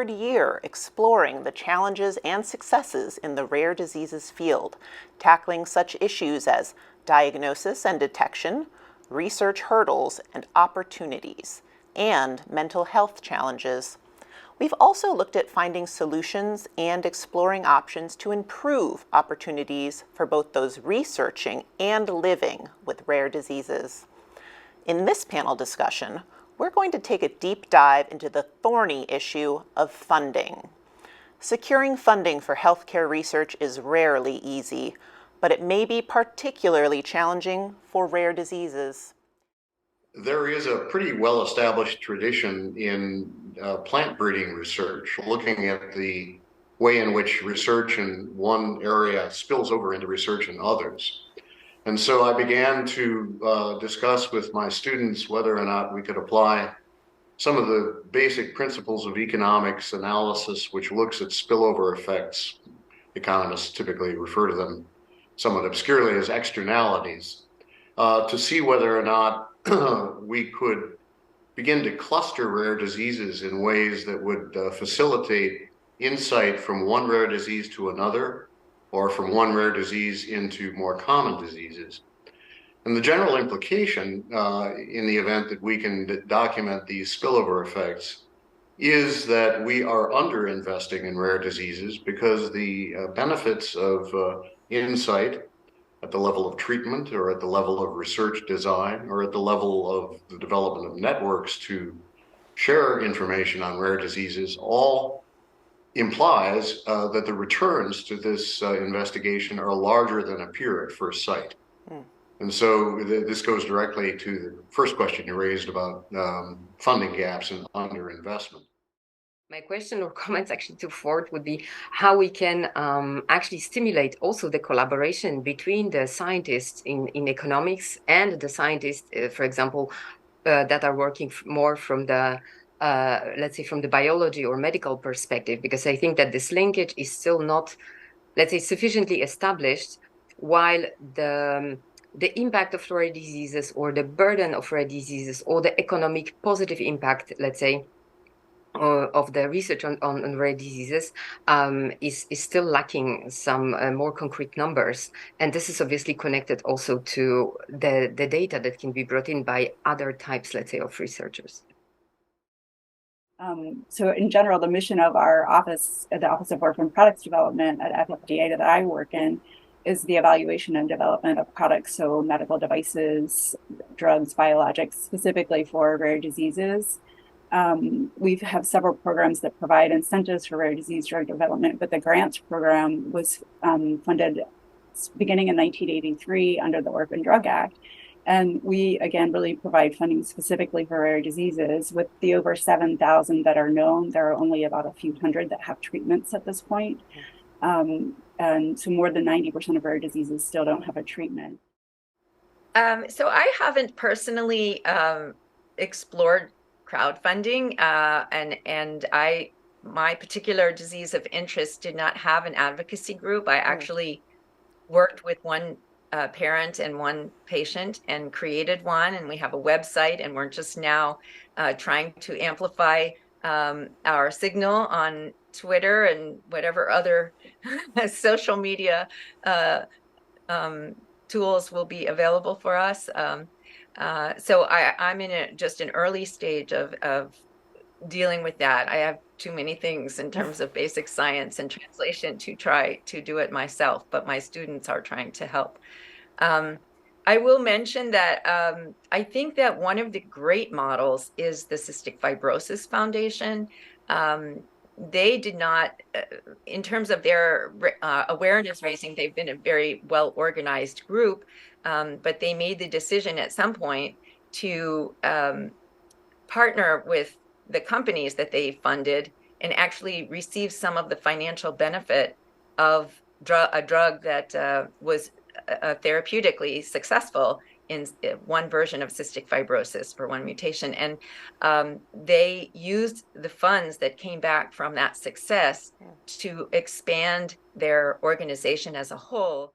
third year exploring the challenges and successes in the rare diseases field, tackling such issues as diagnosis and detection, research hurdles and opportunities, and mental health challenges. We've also looked at finding solutions and exploring options to improve opportunities for both those researching and living with rare diseases. In this panel discussion, we're going to take a deep dive into the thorny issue of funding. Securing funding for healthcare research is rarely easy, but it may be particularly challenging for rare diseases. There is a pretty well-established tradition in plant breeding research, looking at the way in which research in one area spills over into research in others. And so I began to discuss with my students whether or not we could apply some of the basic principles of economics analysis, which looks at spillover effects. Economists typically refer to them somewhat obscurely as externalities, to see whether or not we could begin to cluster rare diseases in ways that would facilitate insight from one rare disease to another, or from one rare disease into more common diseases. And the general implication in the event that we can document these spillover effects is that we are underinvesting in rare diseases because the benefits of insight at the level of treatment or at the level of research design or at the level of the development of networks to share information on rare diseases all implies that the returns to this investigation are larger than appear at first sight. And so this goes directly to the first question you raised about funding gaps and underinvestment. My question or comments actually to Ford would be how we can actually stimulate also the collaboration between the scientists in economics and the scientists, for example, that are working more from the let's say from the biology or medical perspective, because I think that this linkage is still not, let's say, sufficiently established, while the impact of rare diseases or the burden of rare diseases or the economic positive impact, let's say, of the research on rare diseases is still lacking some more concrete numbers. And this is obviously connected also to the data that can be brought in by other types, let's say, of researchers. So in general, the mission of our office, the Office of Orphan Products Development at FDA that I work in, is the evaluation and development of products, so medical devices, drugs, biologics, specifically for rare diseases. We have several programs that provide incentives for rare disease drug development, but the grants program was funded beginning in 1983 under the Orphan Drug Act. And we, again, really provide funding specifically for rare diseases. With the over 7,000 that are known, there are only about a few hundred that have treatments at this point. And so more than 90% of rare diseases still don't have a treatment. So I haven't personally explored crowdfunding, and my particular disease of interest did not have an advocacy group. I actually worked with one parent and one patient and created one, and we have a website, and we're just now trying to amplify our signal on Twitter and whatever other social media tools will be available for us. So I'm in just an early stage of dealing with that. I have too many things in terms of basic science and translation to try to do it myself, but my students are trying to help. I will mention that I think that one of the great models is the Cystic Fibrosis Foundation. They did not, in terms of their awareness raising, they've been a very well-organized group, but they made the decision at some point to partner with the companies that they funded and actually receive some of the financial benefit of a drug that was therapeutically successful in one version of cystic fibrosis for one mutation. And they used the funds that came back from that success to expand their organization as a whole.